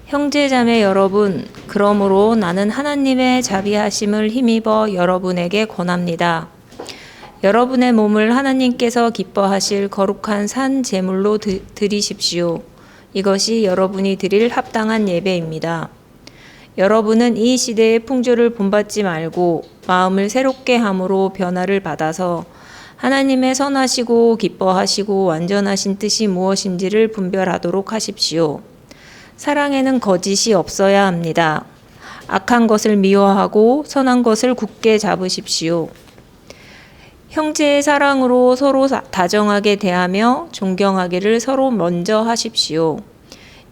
형제자매 여러분, 그러므로 나는 하나님의 자비하심을 힘입어 여러분에게 권합니다. 여러분의 몸을 하나님께서 기뻐하실 거룩한 산 제물로 드리십시오. 이것이 여러분이 드릴 합당한 예배입니다. 여러분은 이 시대의 풍조를 본받지 말고 마음을 새롭게 함으로 변화를 받아서 하나님의 선하시고 기뻐하시고 완전하신 뜻이 무엇인지를 분별하도록 하십시오. 사랑에는 거짓이 없어야 합니다. 악한 것을 미워하고 선한 것을 굳게 잡으십시오. 형제의 사랑으로 서로 다정하게 대하며 존경하기를 서로 먼저 하십시오.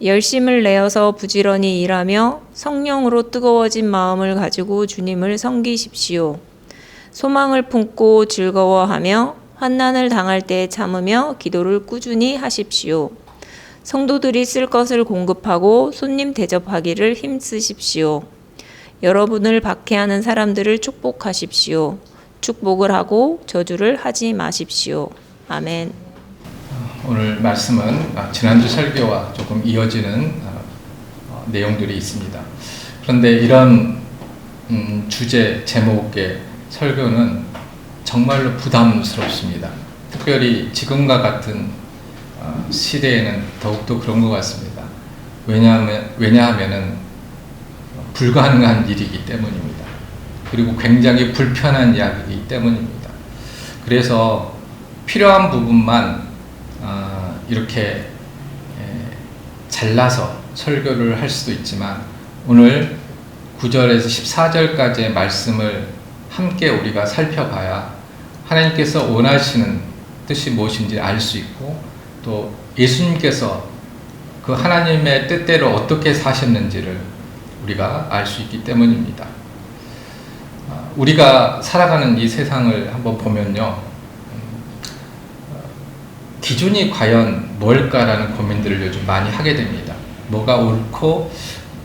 열심을 내어서 부지런히 일하며 성령으로 뜨거워진 마음을 가지고 주님을 섬기십시오. 소망을 품고 즐거워하며 환난을 당할 때 참으며 기도를 꾸준히 하십시오. 성도들이 쓸 것을 공급하고 손님 대접하기를 힘쓰십시오. 여러분을 박해하는 사람들을 축복하십시오. 축복을 하고 저주를 하지 마십시오. 아멘. 오늘 말씀은 지난주 설교와 조금 이어지는 내용들이 있습니다. 그런데 이런 주제 제목의 설교는 정말로 부담스럽습니다. 특별히 지금과 같은 시대에는 더욱더 그런 것 같습니다. 왜냐하면은 불가능한 일이기 때문입니다. 그리고 굉장히 불편한 이야기이기 때문입니다. 그래서 필요한 부분만 이렇게 잘라서 설교를 할 수도 있지만 오늘 9절에서 14절까지의 말씀을 함께 우리가 살펴봐야 하나님께서 원하시는 뜻이 무엇인지 알 수 있고 또 예수님께서 그 하나님의 뜻대로 어떻게 사셨는지를 우리가 알 수 있기 때문입니다. 우리가 살아가는 이 세상을 한번 보면요, 기준이 과연 뭘까라는 고민들을 요즘 많이 하게 됩니다. 뭐가 옳고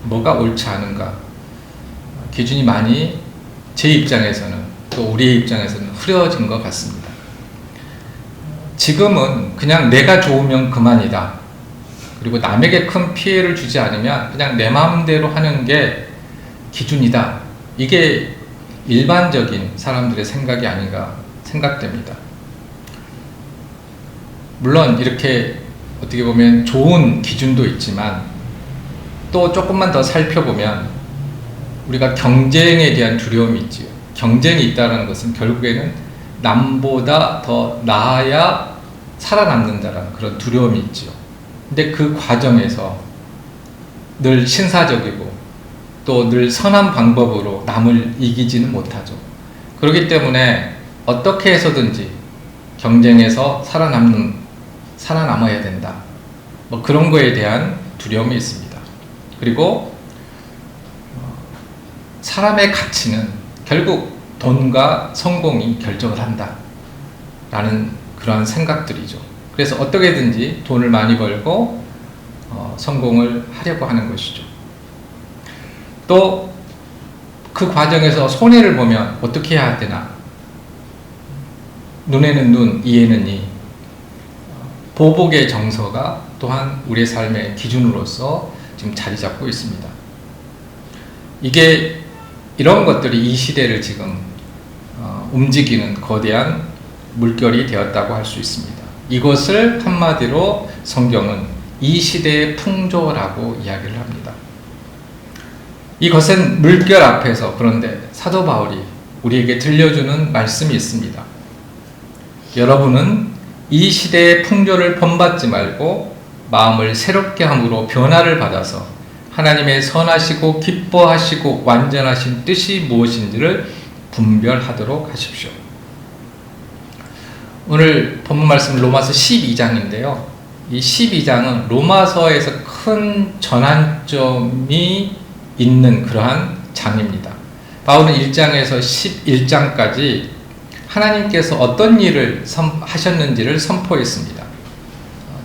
뭐가 옳지 않은가. 기준이 많이 제 입장에서는 또 우리의 입장에서는 흐려진 것 같습니다. 지금은 그냥 내가 좋으면 그만이다. 그리고 남에게 큰 피해를 주지 않으면 그냥 내 마음대로 하는 게 기준이다. 이게 일반적인 사람들의 생각이 아닌가 생각됩니다. 물론 이렇게 어떻게 보면 좋은 기준도 있지만 또 조금만 더 살펴보면 우리가 경쟁에 대한 두려움이 있지요. 경쟁이 있다는 것은 결국에는 남보다 더 나아야 살아남는다는 그런 두려움이 있지요. 근데 그 과정에서 늘 신사적이고 또 늘 선한 방법으로 남을 이기지는 못하죠. 그렇기 때문에 어떻게 해서든지 경쟁에서 살아남아야 된다. 뭐 그런 거에 대한 두려움이 있습니다. 그리고 사람의 가치는 결국 돈과 성공이 결정을 한다. 라는 그러한 생각들이죠. 그래서 어떻게든지 돈을 많이 벌고 성공을 하려고 하는 것이죠. 또 그 과정에서 손해를 보면 어떻게 해야 되나? 눈에는 눈, 이에는 이. 보복의 정서가 또한 우리의 삶의 기준으로서 지금 자리 잡고 있습니다. 이런 것들이 이 시대를 지금 움직이는 거대한 물결이 되었다고 할 수 있습니다. 이것을 한마디로 성경은 이 시대의 풍조라고 이야기를 합니다. 이것은 물결 앞에서 그런데 사도 바울이 우리에게 들려주는 말씀이 있습니다. 여러분은 이 시대의 풍조를 본받지 말고 마음을 새롭게 함으로 변화를 받아서 하나님의 선하시고 기뻐하시고 완전하신 뜻이 무엇인지를 분별하도록 하십시오. 오늘 본문 말씀은 로마서 12장인데요. 이 12장은 로마서에서 큰 전환점이 있는 그러한 장입니다. 바울은 1장에서 11장까지 하나님께서 어떤 일을 하셨는지를 선포했습니다.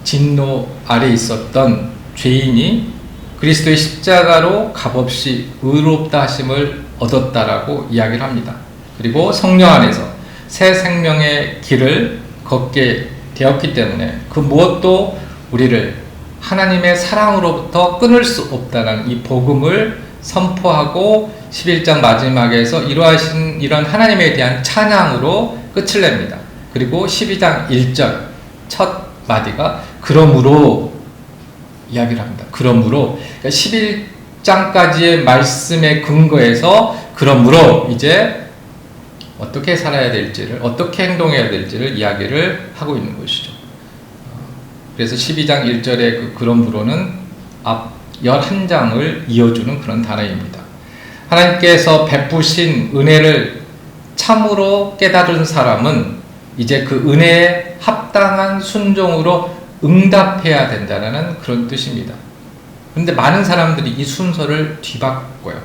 진노 아래 있었던 죄인이 그리스도의 십자가로 값없이 의롭다 하심을 얻었다라고 이야기를 합니다. 그리고 성령 안에서 새 생명의 길을 걷게 되었기 때문에 그 무엇도 우리를 하나님의 사랑으로부터 끊을 수 없다는 이 복음을 선포하고 11장 마지막에서 이러하신 이런 하나님에 대한 찬양으로 끝을 냅니다. 그리고 12장 1절 첫 마디가 그러므로 이야기를 합니다. 그러므로 11장까지의 말씀의 근거에서 그러므로 이제 어떻게 살아야 될지를, 어떻게 행동해야 될지를 이야기를 하고 있는 것이죠. 그래서 12장 1절의 그러므로는 앞 11장을 이어주는 그런 단어입니다. 하나님께서 베푸신 은혜를 참으로 깨달은 사람은 이제 그 은혜에 합당한 순종으로 응답해야 된다는 그런 뜻입니다. 그런데 많은 사람들이 이 순서를 뒤바꿔요.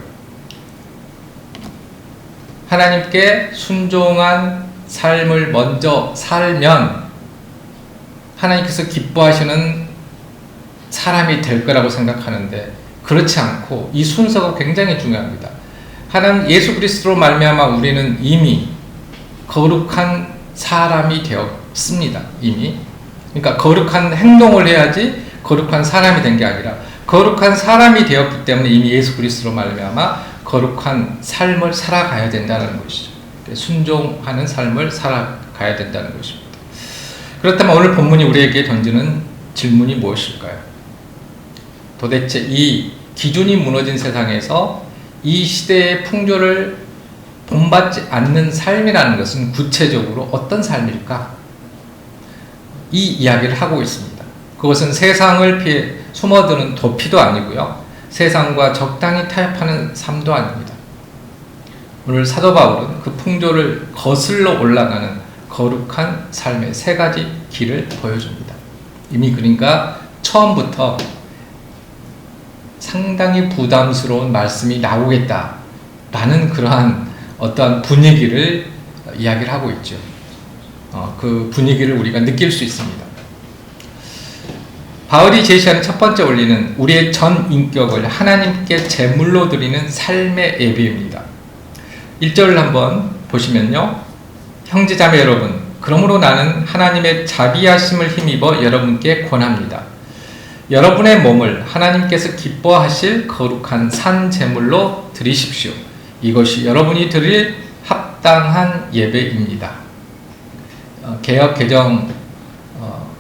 하나님께 순종한 삶을 먼저 살면 하나님께서 기뻐하시는 사람이 될 거라고 생각하는데 그렇지 않고 이 순서가 굉장히 중요합니다. 하나님 예수 그리스도로 말미암아 우리는 이미 거룩한 사람이 되었습니다. 이미. 그러니까 거룩한 행동을 해야지 거룩한 사람이 된 게 아니라 거룩한 사람이 되었기 때문에 이미 예수 그리스도로 말미암아 거룩한 삶을 살아가야 된다는 것이죠. 순종하는 삶을 살아가야 된다는 것입니다. 그렇다면 오늘 본문이 우리에게 던지는 질문이 무엇일까요? 도대체 이 기준이 무너진 세상에서 이 시대의 풍조를 본받지 않는 삶이라는 것은 구체적으로 어떤 삶일까? 이 이야기를 하고 있습니다. 그것은 세상을 피해 숨어드는 도피도 아니고요. 세상과 적당히 타협하는 삶도 아닙니다. 오늘 사도 바울은 그 풍조를 거슬러 올라가는 거룩한 삶의 세 가지 길을 보여줍니다. 이미 그러니까 처음부터 상당히 부담스러운 말씀이 나오겠다라는 그러한 어떠한 분위기를 이야기를 하고 있죠. 그 분위기를 우리가 느낄 수 있습니다. 바울이 제시하는 첫 번째 원리는 우리의 전 인격을 하나님께 제물로 드리는 삶의 예배입니다. 1절을 한번 보시면요. 형제자매 여러분, 그러므로 나는 하나님의 자비하심을 힘입어 여러분께 권합니다. 여러분의 몸을 하나님께서 기뻐하실 거룩한 산 제물로 드리십시오. 이것이 여러분이 드릴 합당한 예배입니다. 개역 개정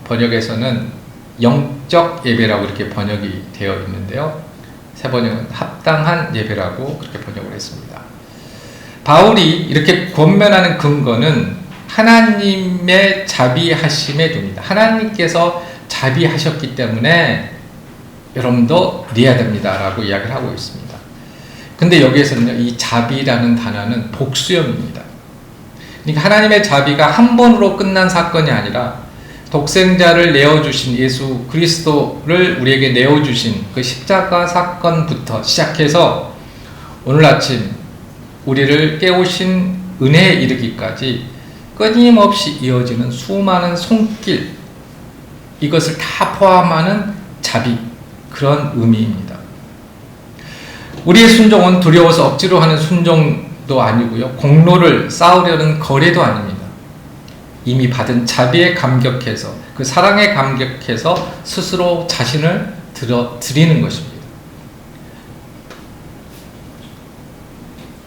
번역에서는 영적 예배라고 이렇게 번역이 되어 있는데요. 새 번역은 합당한 예배라고 그렇게 번역을 했습니다. 바울이 이렇게 권면하는 근거는 하나님의 자비하심에 둡니다. 하나님께서 자비하셨기 때문에 여러분도 드려야 됩니다 라고 이야기를 하고 있습니다. 근데 여기에서는요, 이 자비라는 단어는 복수형입니다. 그러니까 하나님의 자비가 한 번으로 끝난 사건이 아니라 독생자를 내어주신 예수 그리스도를 우리에게 내어주신 그 십자가 사건부터 시작해서 오늘 아침 우리를 깨우신 은혜에 이르기까지 끊임없이 이어지는 수많은 손길, 이것을 다 포함하는 자비, 그런 의미입니다. 우리의 순종은 두려워서 억지로 하는 순종도 아니고요, 공로를 쌓으려는 거래도 아닙니다. 이미 받은 자비에 감격해서, 그 사랑에 감격해서 스스로 자신을 드리는 것입니다.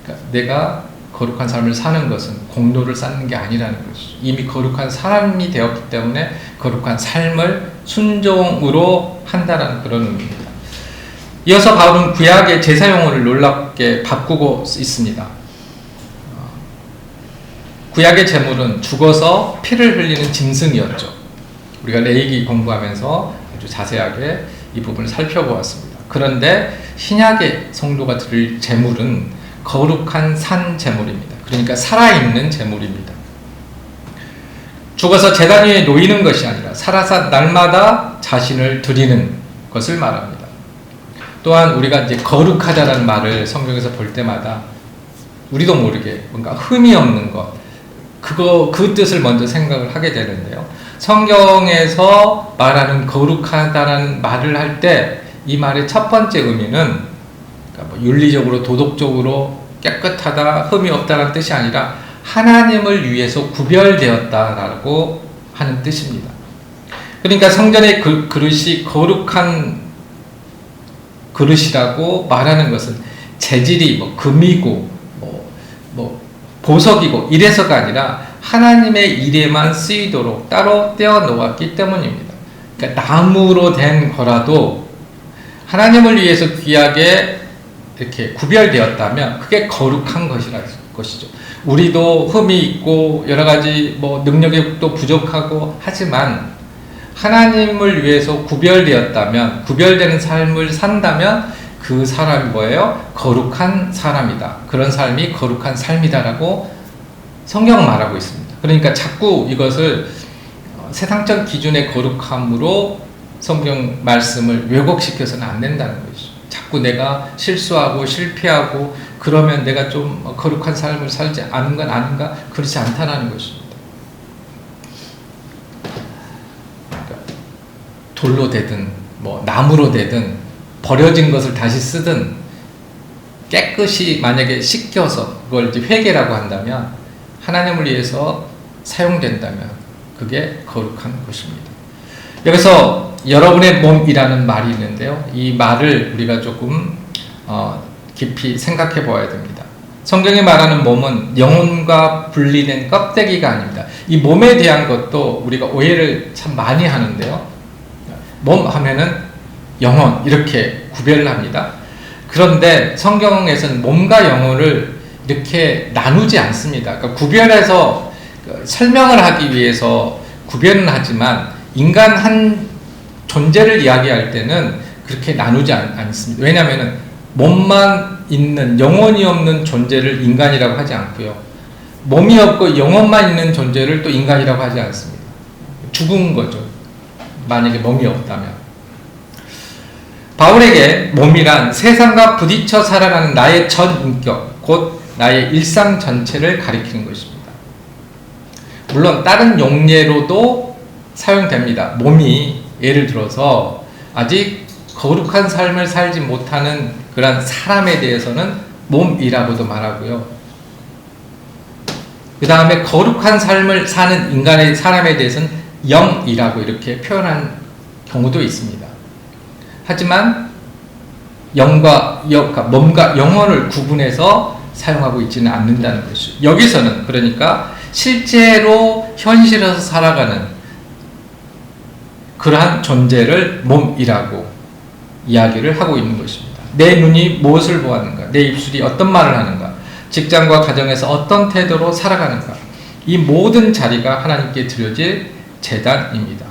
그러니까 내가 거룩한 삶을 사는 것은 공로를 쌓는 게 아니라는 것이죠. 이미 거룩한 사람이 되었기 때문에 거룩한 삶을 순종으로 한다는 그런 의미입니다. 이어서 바울은 구약의 제사 용어를 놀랍게 바꾸고 있습니다. 구약의 제물은 죽어서 피를 흘리는 짐승이었죠. 우리가 레위기 공부하면서 아주 자세하게 이 부분을 살펴보았습니다. 그런데 신약의 성도가 드릴 제물은 거룩한 산 제물입니다. 그러니까 살아있는 제물입니다. 죽어서 제단 위에 놓이는 것이 아니라 살아서 날마다 자신을 드리는 것을 말합니다. 또한 우리가 이제 거룩하다라는 말을 성경에서 볼 때마다 우리도 모르게 뭔가 흠이 없는 것, 그 뜻을 먼저 생각을 하게 되는데요. 성경에서 말하는 거룩하다라는 말을 할 때 이 말의 첫 번째 의미는 윤리적으로 도덕적으로 깨끗하다, 흠이 없다는 뜻이 아니라 하나님을 위해서 구별되었다라고 하는 뜻입니다. 그러니까 성전의 그릇이 거룩한 그릇이라고 말하는 것은 재질이 뭐 금이고 뭐 보석이고 이래서가 아니라 하나님의 일에만 쓰이도록 따로 떼어 놓았기 때문입니다. 그러니까 나무로 된 거라도 하나님을 위해서 귀하게 이렇게 구별되었다면 그게 거룩한 것이죠. 우리도 흠이 있고 여러 가지 뭐 능력이 또 부족하고 하지만 하나님을 위해서 구별되었다면, 구별되는 삶을 산다면 그 사람이 뭐예요? 거룩한 사람이다. 그런 삶이 거룩한 삶이다라고 성경은 말하고 있습니다. 그러니까 자꾸 이것을 세상적 기준의 거룩함으로 성경 말씀을 왜곡시켜서는 안 된다는 것이죠. 자꾸 내가 실수하고 실패하고 그러면 내가 좀 거룩한 삶을 살지 않은 건 아닌가? 그렇지 않다는 것입니다. 돌로 되든 뭐 나무로 되든 버려진 것을 다시 쓰든 깨끗이 만약에 씻겨서 그걸 이제 회개라고 한다면 하나님을 위해서 사용된다면 그게 거룩한 것입니다. 여기서 여러분의 몸이라는 말이 있는데요. 이 말을 우리가 조금 깊이 생각해 보아야 됩니다. 성경이 말하는 몸은 영혼과 분리된 껍데기가 아닙니다. 이 몸에 대한 것도 우리가 오해를 참 많이 하는데요. 몸 하면은 영혼 이렇게 구별을 합니다. 그런데 성경에서는 몸과 영혼을 이렇게 나누지 않습니다. 그러니까 구별해서 설명을 하기 위해서 구별은 하지만 인간 한 존재를 이야기할 때는 그렇게 나누지 않습니다. 왜냐하면 몸만 있는 영혼이 없는 존재를 인간이라고 하지 않고요. 몸이 없고 영혼만 있는 존재를 또 인간이라고 하지 않습니다. 죽은 거죠. 만약에 몸이 없다면. 바울에게 몸이란 세상과 부딪혀 살아가는 나의 전 인격, 곧 나의 일상 전체를 가리키는 것입니다. 물론 다른 용례로도 사용됩니다. 몸이 예를 들어서 아직 거룩한 삶을 살지 못하는 그런 사람에 대해서는 몸이라고도 말하고요. 그 다음에 거룩한 삶을 사는 인간의 사람에 대해서는 영이라고 이렇게 표현한 경우도 있습니다. 하지만 몸과 영혼을 구분해서 사용하고 있지는 않는다는 것이죠. 여기서는 그러니까 실제로 현실에서 살아가는 그러한 존재를 몸이라고 이야기를 하고 있는 것입니다. 내 눈이 무엇을 보았는가? 내 입술이 어떤 말을 하는가? 직장과 가정에서 어떤 태도로 살아가는가? 이 모든 자리가 하나님께 드려질 제단입니다.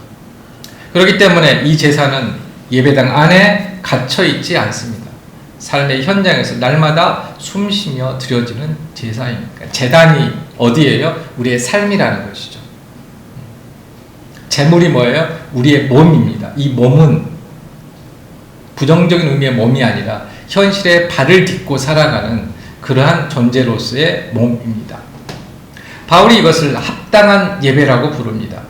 그렇기 때문에 이 제사는 예배당 안에 갇혀 있지 않습니다. 삶의 현장에서 날마다 숨쉬며 드려지는 제사입니다. 제단이 어디예요? 우리의 삶이라는 것이죠. 제물이 뭐예요? 우리의 몸입니다. 이 몸은 부정적인 의미의 몸이 아니라 현실에 발을 딛고 살아가는 그러한 존재로서의 몸입니다. 바울이 이것을 합당한 예배라고 부릅니다.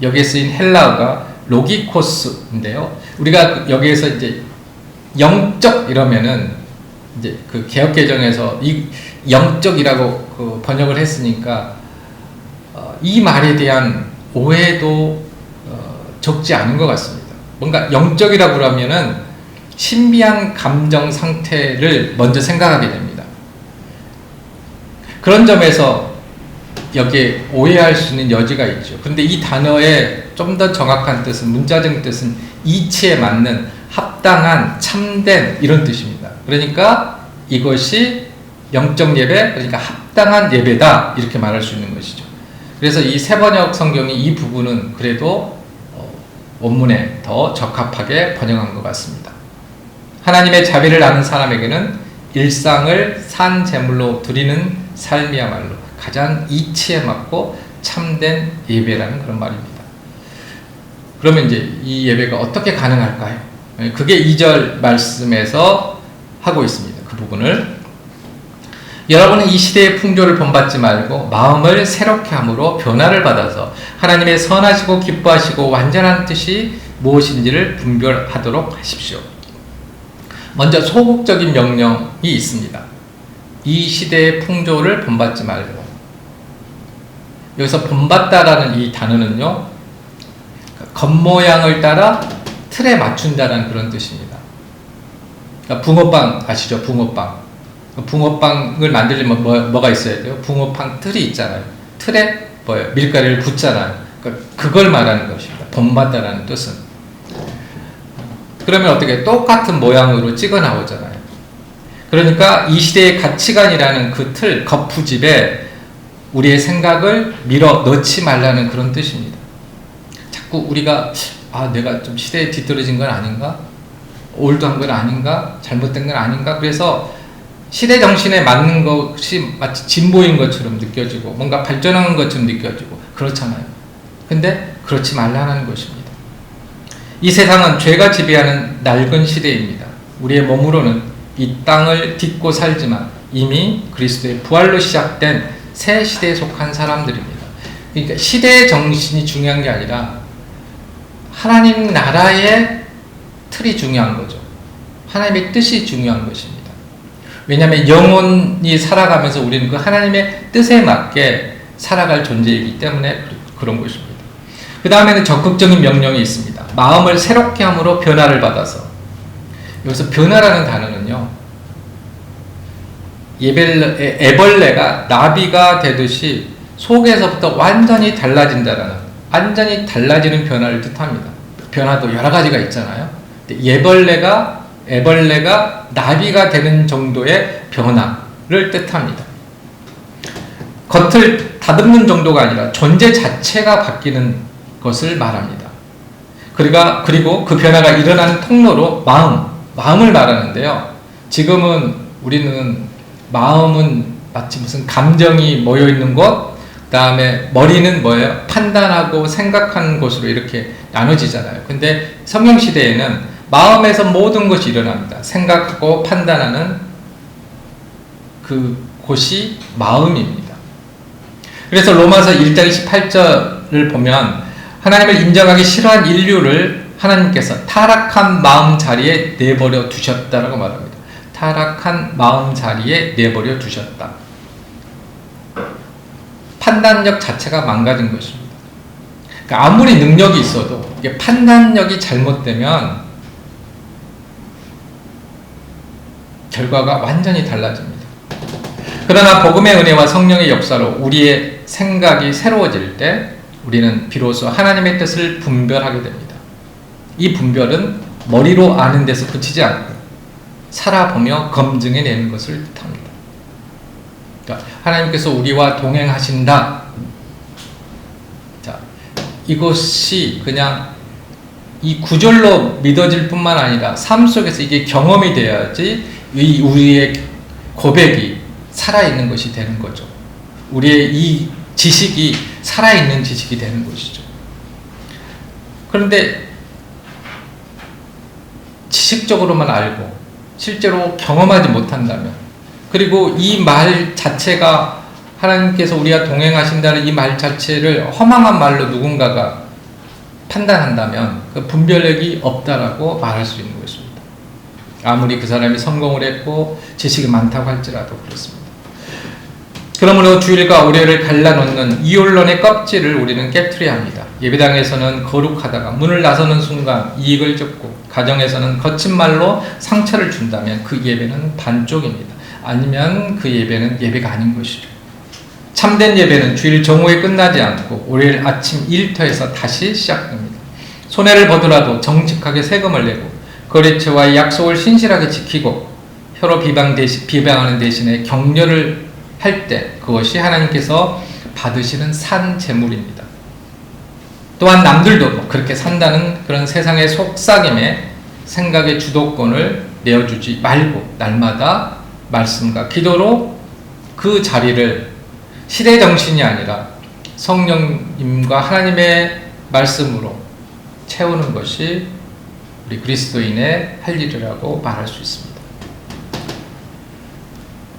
여기에 쓰인 헬라어가 로기코스인데요. 우리가 여기에서 이제 영적 이러면은 이제 그 개역개정에서 이 영적이라고 그 번역을 했으니까 이 말에 대한 오해도 적지 않은 것 같습니다. 뭔가 영적이라고 그러면은 신비한 감정 상태를 먼저 생각하게 됩니다. 그런 점에서 여기에 오해할 수 있는 여지가 있죠. 그런데 이 단어의 좀 더 정확한 뜻은, 문자적 뜻은 이치에 맞는 합당한, 참된 이런 뜻입니다. 그러니까 이것이 영적 예배, 그러니까 합당한 예배다 이렇게 말할 수 있는 것이죠. 그래서 이 세번역 성경이 이 부분은 그래도 원문에 더 적합하게 번역한 것 같습니다. 하나님의 자비를 아는 사람에게는 일상을 산 제물로 드리는 삶이야말로 가장 이치에 맞고 참된 예배라는 그런 말입니다. 그러면 이제 이 예배가 어떻게 가능할까요? 그게 2절 말씀에서 하고 있습니다. 그 부분을 여러분은 이 시대의 풍조를 본받지 말고 마음을 새롭게 함으로 변화를 받아서 하나님의 선하시고 기뻐하시고 완전한 뜻이 무엇인지를 분별하도록 하십시오. 먼저 소극적인 명령이 있습니다. 이 시대의 풍조를 본받지 말고, 여기서 본받다라는 이 단어는요, 겉모양을 따라 틀에 맞춘다는 그런 뜻입니다. 그러니까 붕어빵 아시죠? 붕어빵. 붕어빵을 만들려면 뭐가 있어야 돼요? 붕어빵 틀이 있잖아요. 틀에 뭐예요? 밀가루를 붓잖아요. 그러니까 그걸 말하는 것입니다. 본받다라는 뜻은. 그러면 어떻게 똑같은 모양으로 찍어 나오잖아요. 그러니까 이 시대의 가치관이라는 그 틀, 거푸집에 우리의 생각을 밀어 넣지 말라는 그런 뜻입니다. 자꾸 우리가 내가 좀 시대에 뒤떨어진 건 아닌가? 올드한 건 아닌가? 잘못된 건 아닌가? 그래서 시대 정신에 맞는 것이 마치 진보인 것처럼 느껴지고 뭔가 발전한 것처럼 느껴지고 그렇잖아요. 근데 그렇지 말라는 것입니다. 이 세상은 죄가 지배하는 낡은 시대입니다. 우리의 몸으로는 이 땅을 딛고 살지만 이미 그리스도의 부활로 시작된 새 시대에 속한 사람들입니다. 그러니까 시대의 정신이 중요한 게 아니라 하나님 나라의 틀이 중요한 거죠. 하나님의 뜻이 중요한 것입니다. 왜냐하면 영혼이 살아가면서 우리는 그 하나님의 뜻에 맞게 살아갈 존재이기 때문에 그런 것입니다. 그 다음에는 적극적인 명령이 있습니다. 마음을 새롭게 함으로 변화를 받아서. 여기서 변화라는 단어는요, 애벌레가 나비가 되듯이 속에서부터 완전히 달라진다라는, 완전히 달라지는 변화를 뜻합니다. 변화도 여러 가지가 있잖아요. 애벌레가 나비가 되는 정도의 변화를 뜻합니다. 겉을 다듬는 정도가 아니라 존재 자체가 바뀌는 것을 말합니다. 그리고 그 변화가 일어나는 통로로 마음을 말하는데요. 지금은 우리는 마음은 마치 무슨 감정이 모여있는 곳, 그 다음에 머리는 뭐예요? 판단하고 생각하는 곳으로 이렇게 나눠지잖아요. 근데 성경시대에는 마음에서 모든 것이 일어납니다. 생각하고 판단하는 그 곳이 마음입니다. 그래서 로마서 1장 18절을 보면 하나님을 인정하기 싫어한 인류를 하나님께서 타락한 마음 자리에 내버려 두셨다라고 말합니다. 타락한 마음 자리에 내버려 두셨다. 판단력 자체가 망가진 것입니다. 그러니까 아무리 능력이 있어도 이게 판단력이 잘못되면 결과가 완전히 달라집니다. 그러나 복음의 은혜와 성령의 역사로 우리의 생각이 새로워질 때 우리는 비로소 하나님의 뜻을 분별하게 됩니다. 이 분별은 머리로 아는 데서 그치지 않고 살아보며 검증해내는 것을 뜻합니다. 그러니까 하나님께서 우리와 동행하신다. 자, 이것이 그냥 이 구절로 믿어질 뿐만 아니라 삶 속에서 이게 경험이 돼야지 우리의 고백이 살아있는 것이 되는 거죠. 우리의 이 지식이 살아있는 지식이 되는 것이죠. 그런데 지식적으로만 알고 실제로 경험하지 못한다면, 그리고 이 말 자체가 하나님께서 우리와 동행하신다는 이 말 자체를 허망한 말로 누군가가 판단한다면 그 분별력이 없다라고 말할 수 있는 것입니다. 아무리 그 사람이 성공을 했고 지식이 많다고 할지라도 그렇습니다. 그러므로 주일과 우레를 갈라놓는 이혼론의 껍질을 우리는 깨트려야 합니다. 예배당에서는 거룩하다가 문을 나서는 순간 이익을 줍고 가정에서는 거친 말로 상처를 준다면 그 예배는 반쪽입니다. 아니면 그 예배는 예배가 아닌 것이죠. 참된 예배는 주일 정오에 끝나지 않고 월요일 아침 일터에서 다시 시작됩니다. 손해를 보더라도 정직하게 세금을 내고 거래처와의 약속을 신실하게 지키고 혀로 비방하는 대신에 격려를 할 때 그것이 하나님께서 받으시는 산 제물입니다. 또한 남들도 그렇게 산다는 그런 세상의 속삭임에 생각의 주도권을 내어주지 말고 날마다 말씀과 기도로 그 자리를 시대 정신이 아니라 성령님과 하나님의 말씀으로 채우는 것이 우리 그리스도인의 할 일이라고 말할 수 있습니다.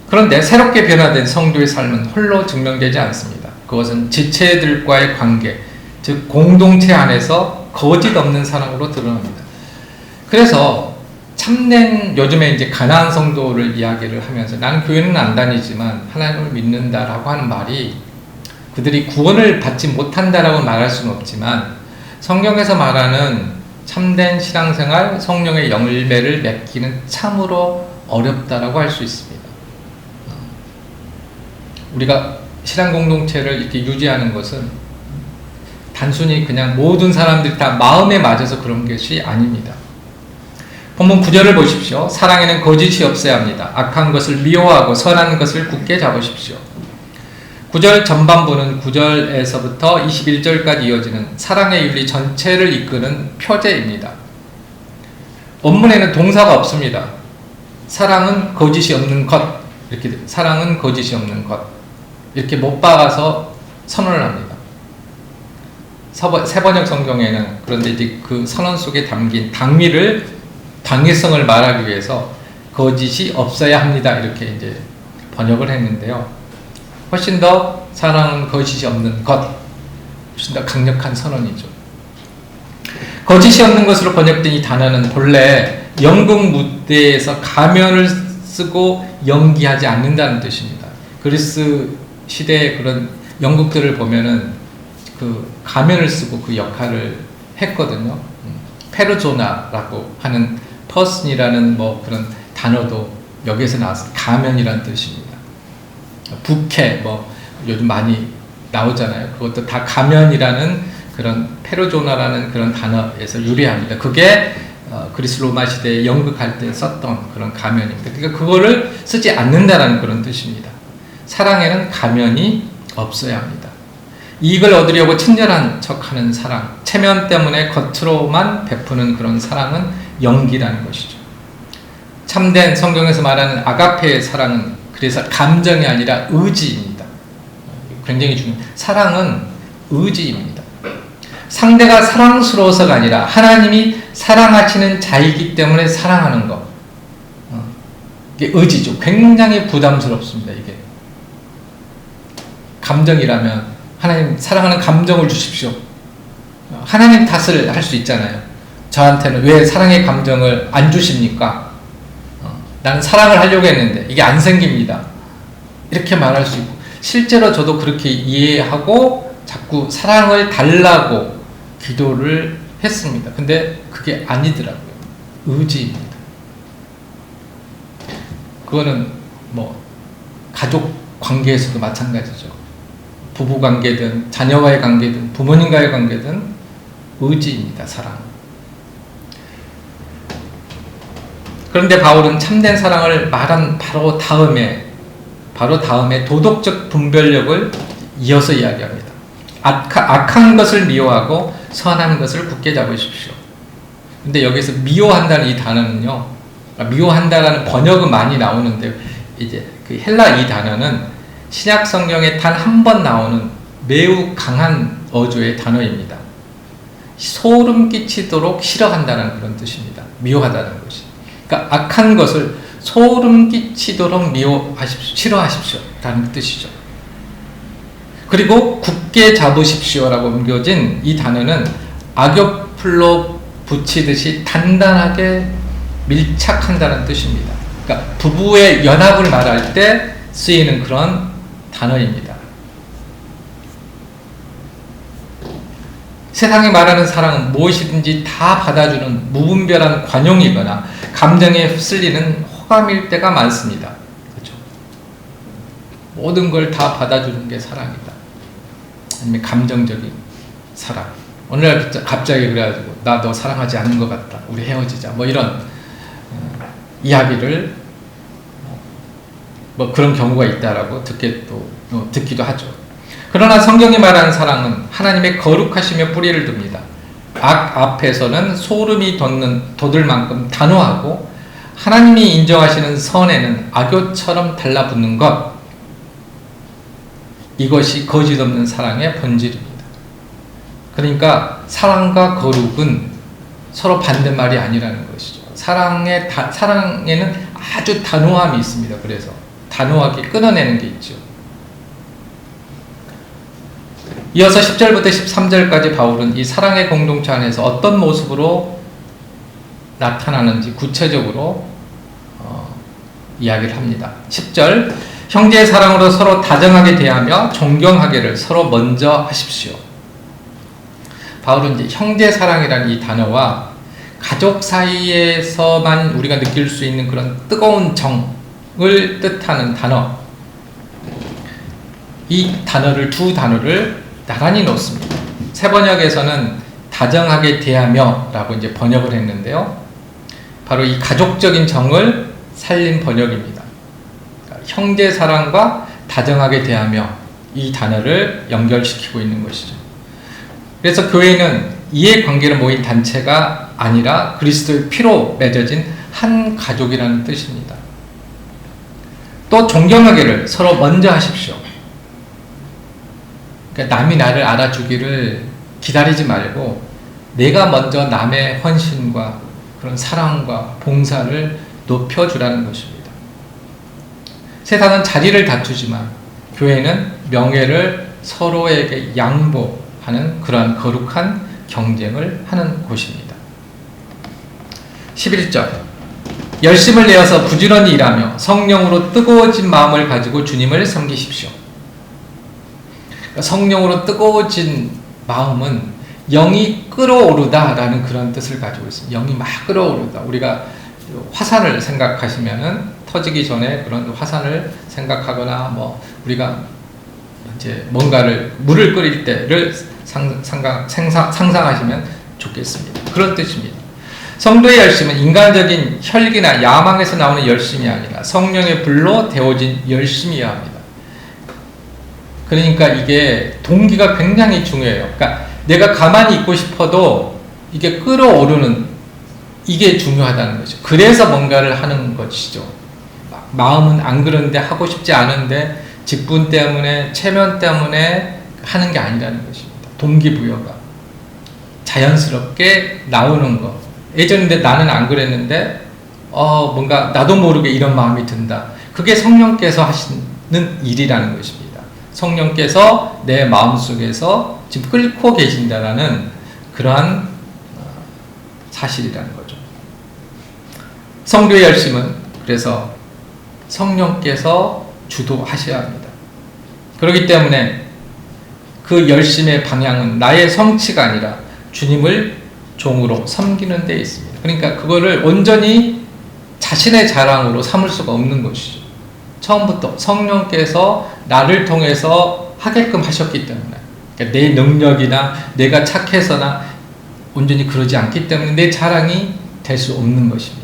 그런데 새롭게 변화된 성도의 삶은 홀로 증명되지 않습니다. 그것은 지체들과의 관계, 즉 공동체 안에서 거짓 없는 사랑으로 드러납니다. 그래서 참된 요즘에 이제 가나안 성도를 이야기를 하면서 나는 교회는 안 다니지만 하나님을 믿는다라고 하는 말이 그들이 구원을 받지 못한다라고 말할 수는 없지만 성경에서 말하는 참된 신앙생활, 성령의 열매를 맺기는 참으로 어렵다라고 할 수 있습니다. 우리가 신앙 공동체를 이렇게 유지하는 것은 단순히 그냥 모든 사람들이 다 마음에 맞아서 그런 것이 아닙니다. 본문 9절을 보십시오. 사랑에는 거짓이 없어야 합니다. 악한 것을 미워하고 선한 것을 굳게 잡으십시오. 9절 전반부는 9절에서부터 21절까지 이어지는 사랑의 윤리 전체를 이끄는 표제입니다. 원문에는 동사가 없습니다. 사랑은 거짓이 없는 것, 이렇게 사랑은 거짓이 없는 것, 이렇게 못 박아서 선언을 합니다. 세번역 성경에는 그런데 이제 그 선언 속에 담긴 당위성을 말하기 위해서 거짓이 없어야 합니다. 이렇게 이제 번역을 했는데요. 훨씬 더 사랑은 거짓이 없는 것, 훨씬 더 강력한 선언이죠. 거짓이 없는 것으로 번역된 이 단어는 본래 연극 무대에서 가면을 쓰고 연기하지 않는다는 뜻입니다. 그리스 시대의 그런 연극들을 보면은 그 가면을 쓰고 그 역할을 했거든요. 페르소나라고 하는 퍼슨이라는 뭐 그런 단어도 여기에서 나왔어요. 가면이라는 뜻입니다. 부캐 뭐 요즘 많이 나오잖아요. 그것도 다 가면이라는 그런 페르조나라는 그런 단어에서 유래합니다. 그게 그리스 로마 시대에 연극할 때 썼던 그런 가면입니다. 그러니까 그거를 쓰지 않는다라는 그런 뜻입니다. 사랑에는 가면이 없어야 합니다. 이익을 얻으려고 친절한 척하는 사랑, 체면 때문에 겉으로만 베푸는 그런 사랑은 연기라는 것이죠. 참된 성경에서 말하는 아가페의 사랑은 그래서 감정이 아니라 의지입니다. 굉장히 중요해요. 사랑은 의지입니다. 상대가 사랑스러워서가 아니라 하나님이 사랑하시는 자이기 때문에 사랑하는 것. 이게 의지죠. 굉장히 부담스럽습니다. 이게 감정이라면 하나님 사랑하는 감정을 주십시오. 하나님 탓을 할 수 있잖아요. 저한테는 왜 사랑의 감정을 안 주십니까? 나는 사랑을 하려고 했는데 이게 안 생깁니다. 이렇게 말할 수 있고, 실제로 저도 그렇게 이해하고 자꾸 사랑을 달라고 기도를 했습니다. 근데 그게 아니더라고요. 의지입니다. 그거는 뭐 가족 관계에서도 마찬가지죠. 부부 관계든 자녀와의 관계든 부모님과의 관계든 의지입니다. 사랑. 그런데 바울은 참된 사랑을 말한 바로 다음에 도덕적 분별력을 이어서 이야기합니다. 악한 것을 미워하고 선한 것을 굳게 잡으십시오. 근데 여기서 미워한다는 이 단어는요, 미워한다라는 번역은 많이 나오는데, 이제 그 헬라 이 단어는 신약 성경에 단 한 번 나오는 매우 강한 어조의 단어입니다. 소름 끼치도록 싫어한다는 그런 뜻입니다. 미워하다는 것이. 그러니까 악한 것을 소름 끼치도록 미워하십시오, 싫어하십시오 라는 뜻이죠. 그리고 굳게 잡으십시오라고 옮겨진 이 단어는 악엽풀로 붙이듯이 단단하게 밀착한다는 뜻입니다. 그러니까 부부의 연합을 말할 때 쓰이는 그런 단어입니다. 세상이 말하는 사랑은 무엇이든지 다 받아주는 무분별한 관용이거나 감정에 휩쓸리는 호감일 때가 많습니다. 그렇죠? 모든 걸 다 받아주는 게 사랑이다. 아니면 감정적인 사랑. 오늘날 갑자기 그래가지고 나 너 사랑하지 않는 것 같다. 우리 헤어지자. 뭐 이런 이야기를 뭐 그런 경우가 있다라고 듣기도 하죠. 그러나 성경이 말하는 사랑은 하나님의 거룩하심에 뿌리를 둡니다. 악 앞에서는 소름이 돋을 만큼 단호하고 하나님이 인정하시는 선에는 악교처럼 달라붙는 것, 이것이 거짓 없는 사랑의 본질입니다. 그러니까 사랑과 거룩은 서로 반대말이 아니라는 것이죠. 사랑에는 아주 단호함이 있습니다. 그래서 단호하게 끊어내는 게 있죠. 이어서 10절부터 13절까지 바울은 이 사랑의 공동체 안에서 어떤 모습으로 나타나는지 구체적으로 이야기를 합니다. 10절, 형제의 사랑으로 서로 다정하게 대하며 존경하기를 서로 먼저 하십시오. 바울은 이제 형제 사랑이라는 이 단어와 가족 사이에서만 우리가 느낄 수 있는 그런 뜨거운 정을 뜻하는 단어, 이 단어를, 두 단어를 나란히 놓습니다. 새 번역에서는 다정하게 대하며 라고 이제 번역을 했는데요. 바로 이 가족적인 정을 살린 번역입니다. 그러니까 형제 사랑과 다정하게 대하며 이 단어를 연결시키고 있는 것이죠. 그래서 교회는 이해관계로 모인 단체가 아니라 그리스도의 피로 맺어진 한 가족이라는 뜻입니다. 또 존경하기를 서로 먼저 하십시오. 그러니까 남이 나를 알아주기를 기다리지 말고 내가 먼저 남의 헌신과 그런 사랑과 봉사를 높여주라는 것입니다. 세상은 자리를 다투지만 교회는 명예를 서로에게 양보하는 그러한 거룩한 경쟁을 하는 곳입니다. 11절, 열심을 내어서 부지런히 일하며 성령으로 뜨거워진 마음을 가지고 주님을 섬기십시오. 성령으로 뜨거워진 마음은 영이 끓어오르다라는 그런 뜻을 가지고 있습니다. 영이 막 끓어오르다. 우리가 화산을 생각하시면은 터지기 전에 그런 화산을 생각하거나 뭐 우리가 이제 뭔가를 물을 끓일 때를 상상하시면 좋겠습니다. 그런 뜻입니다. 성도의 열심은 인간적인 혈기나 야망에서 나오는 열심이 아니라 성령의 불로 데워진 열심이어야 합니다. 그러니까 이게 동기가 굉장히 중요해요. 그러니까 내가 가만히 있고 싶어도 이게 끌어오르는 이게 중요하다는 거죠. 그래서 뭔가를 하는 것이죠. 마음은 안 그런데, 하고 싶지 않은데 직분 때문에, 체면 때문에 하는 게 아니라는 것입니다. 동기부여가 자연스럽게 나오는 것. 예전인데 나는 안 그랬는데 뭔가 나도 모르게 이런 마음이 든다. 그게 성령께서 하시는 일이라는 것입니다. 성령께서 내 마음속에서 지금 끓고 계신다라는 그러한 사실이라는 거죠. 성도의 열심은 그래서 성령께서 주도하셔야 합니다. 그렇기 때문에 그 열심의 방향은 나의 성취가 아니라 주님을 종으로 섬기는 데 있습니다. 그러니까 그거를 온전히 자신의 자랑으로 삼을 수가 없는 것이죠. 처음부터 성령께서 나를 통해서 하게끔 하셨기 때문에, 그러니까 내 능력이나 내가 착해서나 온전히 그러지 않기 때문에 내 자랑이 될 수 없는 것입니다.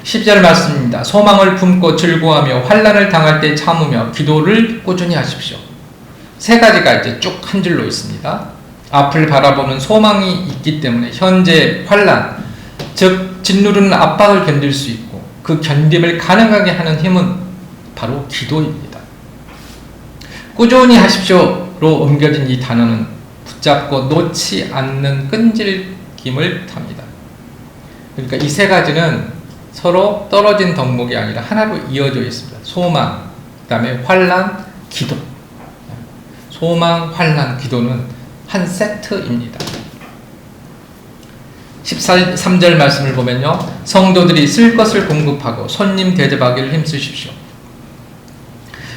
10절 말씀입니다. 소망을 품고 즐거워하며 환난을 당할 때 참으며 기도를 꾸준히 하십시오. 세 가지가 이제 쭉 한 줄로 있습니다. 앞을 바라보는 소망이 있기 때문에 현재 환난, 즉 짓누르는 압박을 견딜 수 있고 그 견딤을 가능하게 하는 힘은 바로 기도입니다. 꾸준히 하십시오로 옮겨진 이 단어는 붙잡고 놓지 않는 끈질김을 탑니다. 그러니까 이 세 가지는 서로 떨어진 덕목이 아니라 하나로 이어져 있습니다. 소망, 그 다음에 환난, 기도. 소망, 환난, 기도는 한 세트입니다. 13절 말씀을 보면요. 성도들이 쓸 것을 공급하고 손님 대접하기를 힘쓰십시오.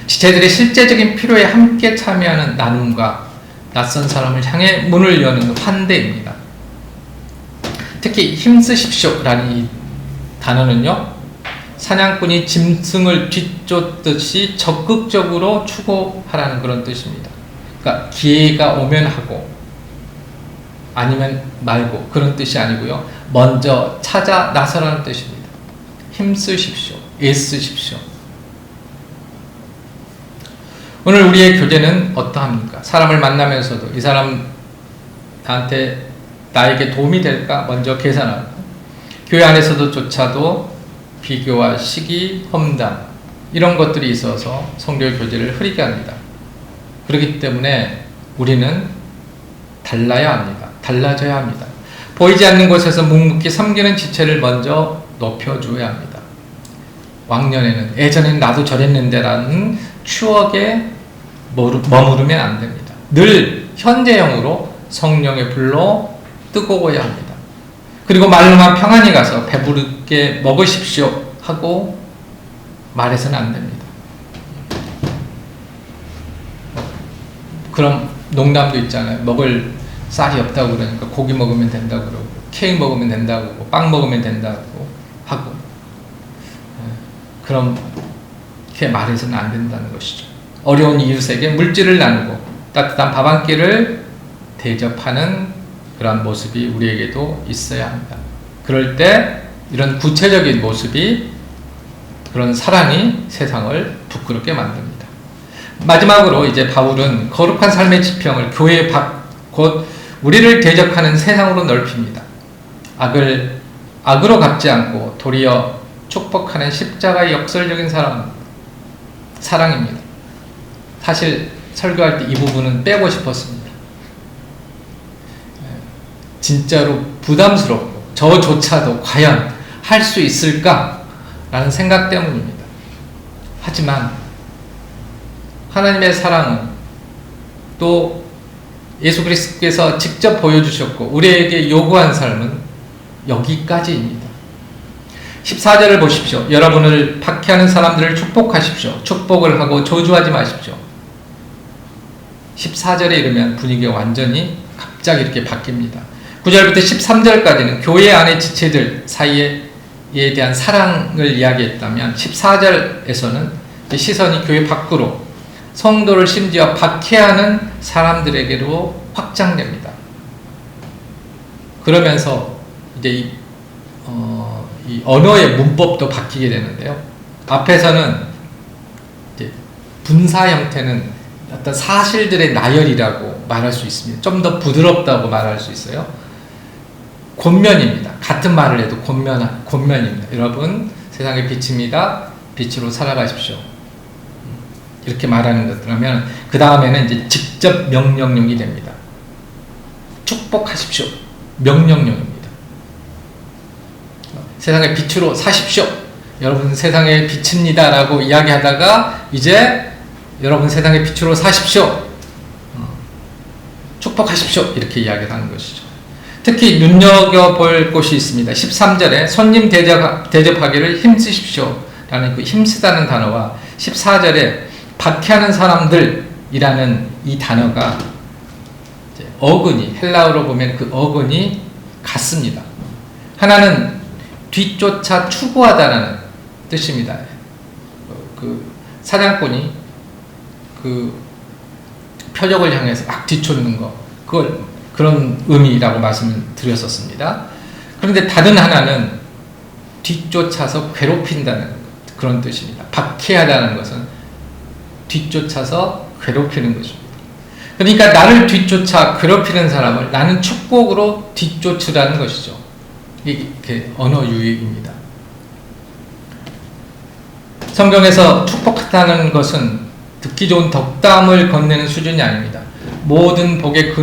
지체들의 실제적인 필요에 함께 참여하는 나눔과 낯선 사람을 향해 문을 여는 환대입니다. 특히 힘쓰십시오라는 이 단어는요. 사냥꾼이 짐승을 뒤쫓듯이 적극적으로 추구하라는 그런 뜻입니다. 그러니까 기회가 오면 하고 아니면 말고 그런 뜻이 아니고요. 먼저 찾아 나서라는 뜻입니다. 힘쓰십시오. 애쓰십시오. 오늘 우리의 교제는 어떠합니까? 사람을 만나면서도 이 사람 나에게 도움이 될까 먼저 계산하고, 교회 안에서도조차도 비교와 시기, 험담 이런 것들이 있어서 성도의 교제를 흐리게 합니다. 그렇기 때문에 우리는 달라야 합니다. 달라져야 합니다. 보이지 않는 곳에서 묵묵히 섬기는 지체를 먼저 높여줘야 합니다. 왕년에는, 예전에는 나도 저랬는데 라는 추억에 머무르면 안 됩니다. 늘 현재형으로 성령의 불로 뜨거워야 합니다. 그리고 말로만 평안히 가서 배부르게 먹으십시오 하고 말해서는 안 됩니다. 그럼 농담도 있잖아요. 먹을 쌀이 없다고 그러니까 고기 먹으면 된다고 그러고 케이크 먹으면 된다고 그러고 빵 먹으면 된다고 하고 그렇게 말해서는 안 된다는 것이죠. 어려운 이웃에게 물질을 나누고 따뜻한 밥 한 끼를 대접하는 그런 모습이 우리에게도 있어야 합니다. 그럴 때 이런 구체적인 모습이 그런 사랑이 세상을 부끄럽게 만듭니다. 마지막으로 이제 바울은 거룩한 삶의 지평을 교회 밖 곧 우리를 대적하는 세상으로 넓힙니다. 악으로 갚지 않고 도리어 축복하는 십자가의 역설적인 사랑입니다. 사실 설교할 때 이 부분은 빼고 싶었습니다. 진짜로 부담스럽고 저조차도 과연 할 수 있을까라는 생각 때문입니다. 하지만 하나님의 사랑은 또 예수 그리스도께서 직접 보여주셨고 우리에게 요구한 삶은 여기까지입니다. 14절을 보십시오. 여러분을 박해하는 사람들을 축복하십시오. 축복을 하고 저주하지 마십시오. 14절에 이르면 분위기가 완전히 갑자기 이렇게 바뀝니다. 9절부터 13절까지는 교회 안의 지체들 사이에 대한 사랑을 이야기했다면 14절에서는 시선이 교회 밖으로 성도를 심지어 박해하는 사람들에게로 확장됩니다. 그러면서 이제 이 언어의 문법도 바뀌게 되는데요. 앞에서는 이제 분사 형태는 어떤 사실들의 나열이라고 말할 수 있습니다. 좀 더 부드럽다고 말할 수 있어요. 권면입니다. 같은 말을 해도 권면입니다. 여러분 세상의 빛입니다. 빛으로 살아가십시오. 이렇게 말하는 것 그러면 그 다음에는 이제 직접 명령형이 됩니다. 축복하십시오. 명령형입니다. 세상의 빛으로 사십시오. 여러분 세상의 빛입니다 라고 이야기하다가 이제 여러분 세상의 빛으로 사십시오. 축복하십시오. 이렇게 이야기를 하는 것이죠. 특히 눈여겨볼 곳이 있습니다. 13절에 손님 대접하기를 힘쓰십시오 라는 그 힘쓰다는 단어와 14절에 박해하는 사람들이라는 이 단어가 어근이 헬라어로 보면 그 어근이 같습니다. 하나는 뒤쫓아 추구하다라는 뜻입니다. 그 사냥꾼이 그 표적을 향해서 막 뒤쫓는 거 그런 의미라고 말씀을 드렸었습니다. 그런데 다른 하나는 뒤쫓아서 괴롭힌다는 그런 뜻입니다. 박해하다는 것은 뒤쫓아서 괴롭히는 것입니다. 그러니까 나를 뒤쫓아 괴롭히는 사람을 나는 축복으로 뒤쫓으라는 것이죠. 이게 언어 유익입니다. 성경에서 축복하다는 것은 듣기 좋은 덕담을 건네는 수준이 아닙니다. 모든 복의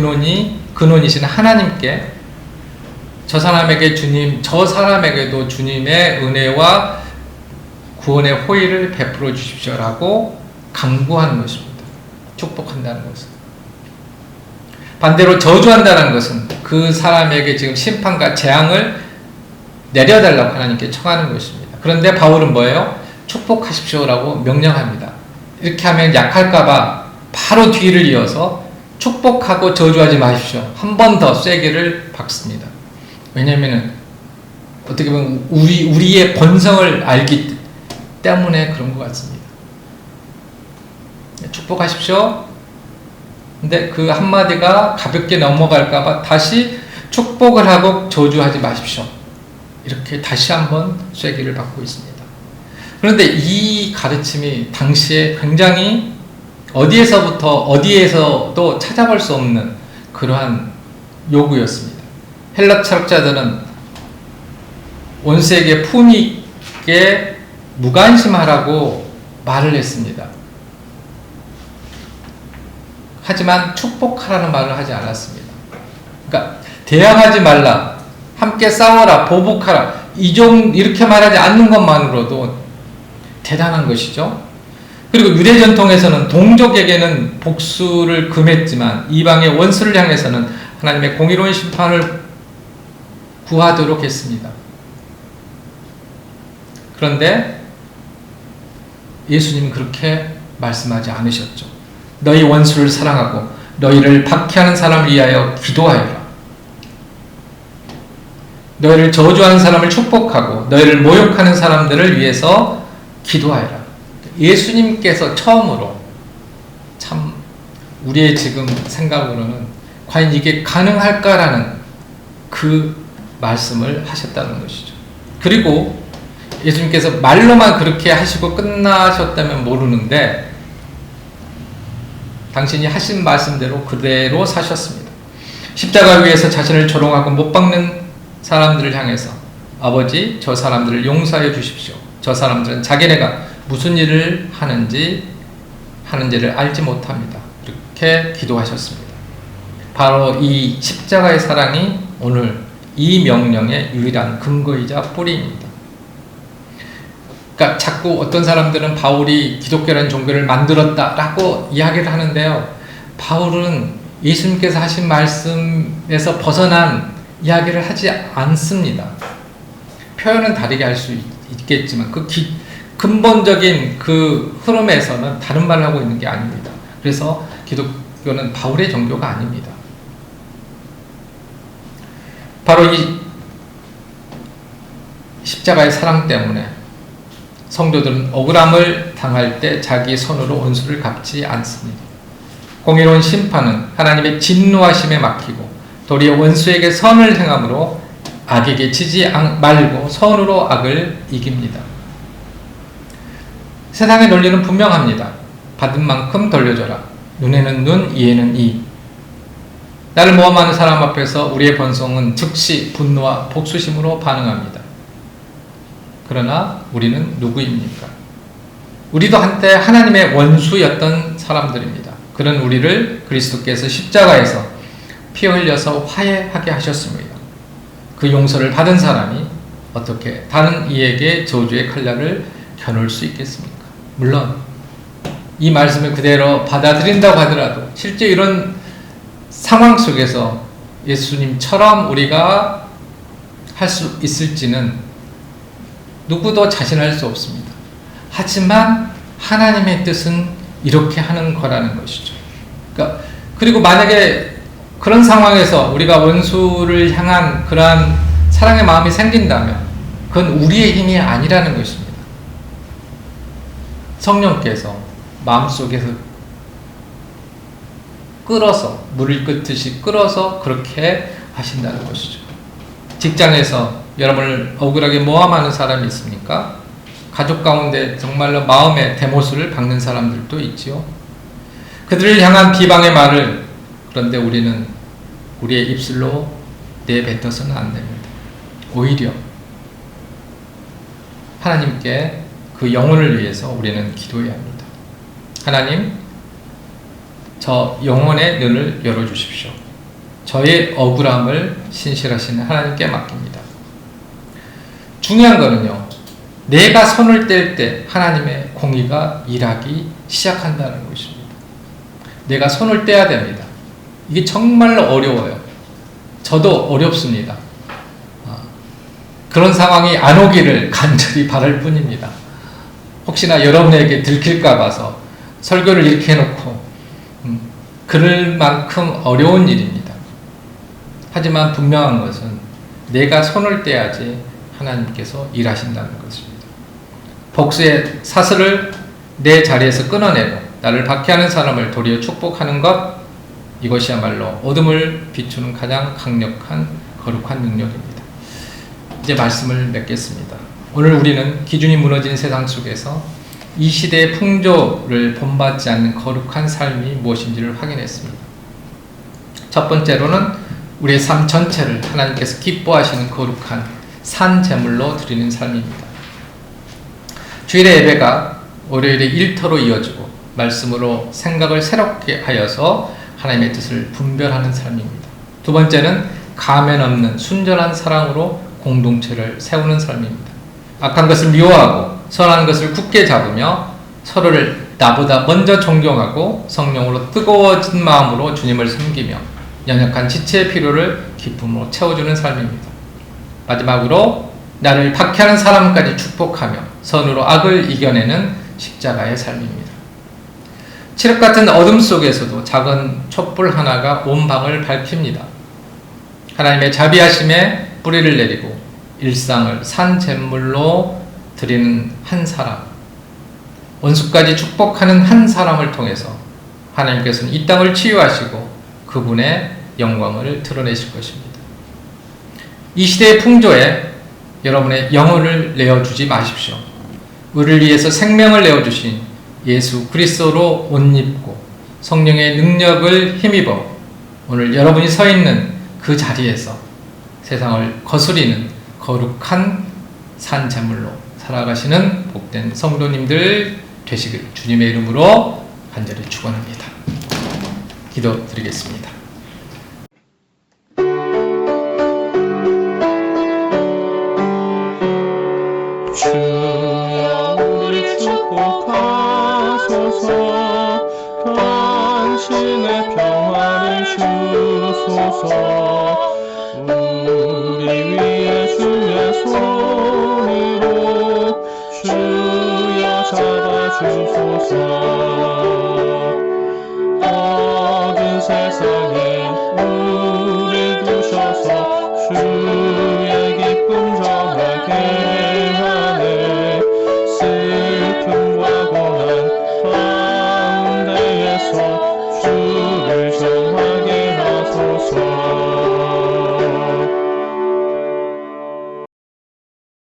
근원이신 하나님께 저 사람에게 주님, 저 사람에게도 주님의 은혜와 구원의 호의를 베풀어 주십시오라고 강구하는 것입니다. 축복한다는 것은. 반대로 저주한다는 것은 그 사람에게 지금 심판과 재앙을 내려달라고 하나님께 청하는 것입니다. 그런데 바울은 뭐예요? 축복하십시오라고 명령합니다. 이렇게 하면 약할까봐 바로 뒤를 이어서 축복하고 저주하지 마십시오. 한 번 더 쐐기를 박습니다. 왜냐하면 어떻게 보면 우리의 본성을 알기 때문에 그런 것 같습니다. 축복하십시오. 근데 그 한마디가 가볍게 넘어갈까봐 다시 축복을 하고 저주하지 마십시오. 이렇게 다시 한번 쐐기를 받고 있습니다. 그런데 이 가르침이 당시에 굉장히 어디에서도 찾아볼 수 없는 그러한 요구였습니다. 헬라 철학자들은 원수에게 품위 있게 무관심하라고 말을 했습니다. 하지만 축복하라는 말을 하지 않았습니다. 그러니까 대항하지 말라, 함께 싸워라, 보복하라 이렇게 말하지 않는 것만으로도 대단한 것이죠. 그리고 유대 전통에서는 동족에게는 복수를 금했지만 이방의 원수를 향해서는 하나님의 공의로운 심판을 구하도록 했습니다. 그런데 예수님은 그렇게 말씀하지 않으셨죠. 너희 원수를 사랑하고 너희를 박해하는 사람을 위하여 기도하여라. 너희를 저주하는 사람을 축복하고 너희를 모욕하는 사람들을 위해서 기도하여라. 예수님께서 처음으로 참 우리의 지금 생각으로는 과연 이게 가능할까라는 그 말씀을 하셨다는 것이죠. 그리고 예수님께서 말로만 그렇게 하시고 끝나셨다면 모르는데 당신이 하신 말씀대로 그대로 사셨습니다. 십자가 위에서 자신을 조롱하고 못 박는 사람들을 향해서 아버지 저 사람들을 용서해 주십시오. 저 사람들은 자기네가 무슨 일을 하는지를 알지 못합니다. 이렇게 기도하셨습니다. 바로 이 십자가의 사랑이 오늘 이 명령의 유일한 근거이자 뿌리입니다. 그러니까 자꾸 어떤 사람들은 바울이 기독교라는 종교를 만들었다라고 이야기를 하는데요. 바울은 예수님께서 하신 말씀에서 벗어난 이야기를 하지 않습니다. 표현은 다르게 할 수 있겠지만 그 근본적인 그 흐름에서는 다른 말을 하고 있는 게 아닙니다. 그래서 기독교는 바울의 종교가 아닙니다. 바로 이 십자가의 사랑 때문에 성도들은 억울함을 당할 때 자기 손으로 원수를 갚지 않습니다. 공의로운 심판은 하나님의 진노하심에 맡기고 도리어 원수에게 선을 행함으로 악에게 지지 말고 선으로 악을 이깁니다. 세상의 논리는 분명합니다. 받은 만큼 돌려줘라. 눈에는 눈, 이에는 이. 나를 모함하는 사람 앞에서 우리의 본성은 즉시 분노와 복수심으로 반응합니다. 그러나 우리는 누구입니까? 우리도 한때 하나님의 원수였던 사람들입니다. 그런 우리를 그리스도께서 십자가에서 피 흘려서 화해하게 하셨습니다. 그 용서를 받은 사람이 어떻게 다른 이에게 저주의 칼날을 겨눌 수 있겠습니까? 물론 이 말씀을 그대로 받아들인다고 하더라도 실제 이런 상황 속에서 예수님처럼 우리가 할 수 있을지는 누구도 자신할 수 없습니다. 하지만 하나님의 뜻은 이렇게 하는 거라는 것이죠. 그러니까 그리고 만약에 그런 상황에서 우리가 원수를 향한 그러한 사랑의 마음이 생긴다면 그건 우리의 힘이 아니라는 것입니다. 성령께서 마음속에서 끌어서 물을 끓듯이 끌어서 그렇게 하신다는 것이죠. 직장에서 여러분을 억울하게 모함하는 사람이 있습니까? 가족 가운데 정말로 마음의 대못을 박는 사람들도 있지요. 그들을 향한 비방의 말을 그런데 우리는 우리의 입술로 내뱉어서는 안 됩니다. 오히려 하나님께 그 영혼을 위해서 우리는 기도해야 합니다. 하나님, 저 영혼의 눈을 열어주십시오. 저의 억울함을 신실하신 하나님께 맡깁니다. 중요한 거는요, 내가 손을 뗄 때 하나님의 공의가 일하기 시작한다는 것입니다. 내가 손을 떼야 됩니다. 이게 정말로 어려워요. 저도 어렵습니다. 그런 상황이 안 오기를 간절히 바랄 뿐입니다. 혹시나 여러분에게 들킬까 봐서 설교를 이렇게 해놓고 그럴 만큼 어려운 일입니다. 하지만 분명한 것은 내가 손을 떼야지 하나님께서 일하신다는 것입니다. 복수의 사슬을 내 자리에서 끊어내고 나를 박해하는 사람을 도리어 축복하는 것, 이것이야말로 어둠을 비추는 가장 강력한 거룩한 능력입니다. 이제 말씀을 맺겠습니다. 오늘 우리는 기준이 무너진 세상 속에서 이 시대의 풍조를 본받지 않는 거룩한 삶이 무엇인지를 확인했습니다. 첫 번째로는 우리의 삶 전체를 하나님께서 기뻐하시는 거룩한 산 제물로 드리는 삶입니다. 주일의 예배가 월요일의 일터로 이어지고 말씀으로 생각을 새롭게 하여서 하나님의 뜻을 분별하는 삶입니다. 두 번째는 가면 없는 순전한 사랑으로 공동체를 세우는 삶입니다. 악한 것을 미워하고 선한 것을 굳게 잡으며 서로를 나보다 먼저 존경하고 성령으로 뜨거워진 마음으로 주님을 섬기며 연약한 지체의 필요를 기쁨으로 채워주는 삶입니다. 마지막으로 나를 박해하는 사람까지 축복하며 선으로 악을 이겨내는 십자가의 삶입니다. 칠흑 같은 어둠 속에서도 작은 촛불 하나가 온 방을 밝힙니다. 하나님의 자비하심에 뿌리를 내리고 일상을 산 제물로 드리는 한 사람, 원수까지 축복하는 한 사람을 통해서 하나님께서는 이 땅을 치유하시고 그분의 영광을 드러내실 것입니다. 이 시대의 풍조에 여러분의 영혼을 내어주지 마십시오. 우리를 위해서 생명을 내어주신 예수 그리스도로 옷 입고 성령의 능력을 힘입어 오늘 여러분이 서 있는 그 자리에서 세상을 거스리는 거룩한 산 제물로 살아가시는 복된 성도님들 되시길 주님의 이름으로 간절히 축원합니다. 기도드리겠습니다. 주여 우리 축복하소서 당신의 평화를 주소서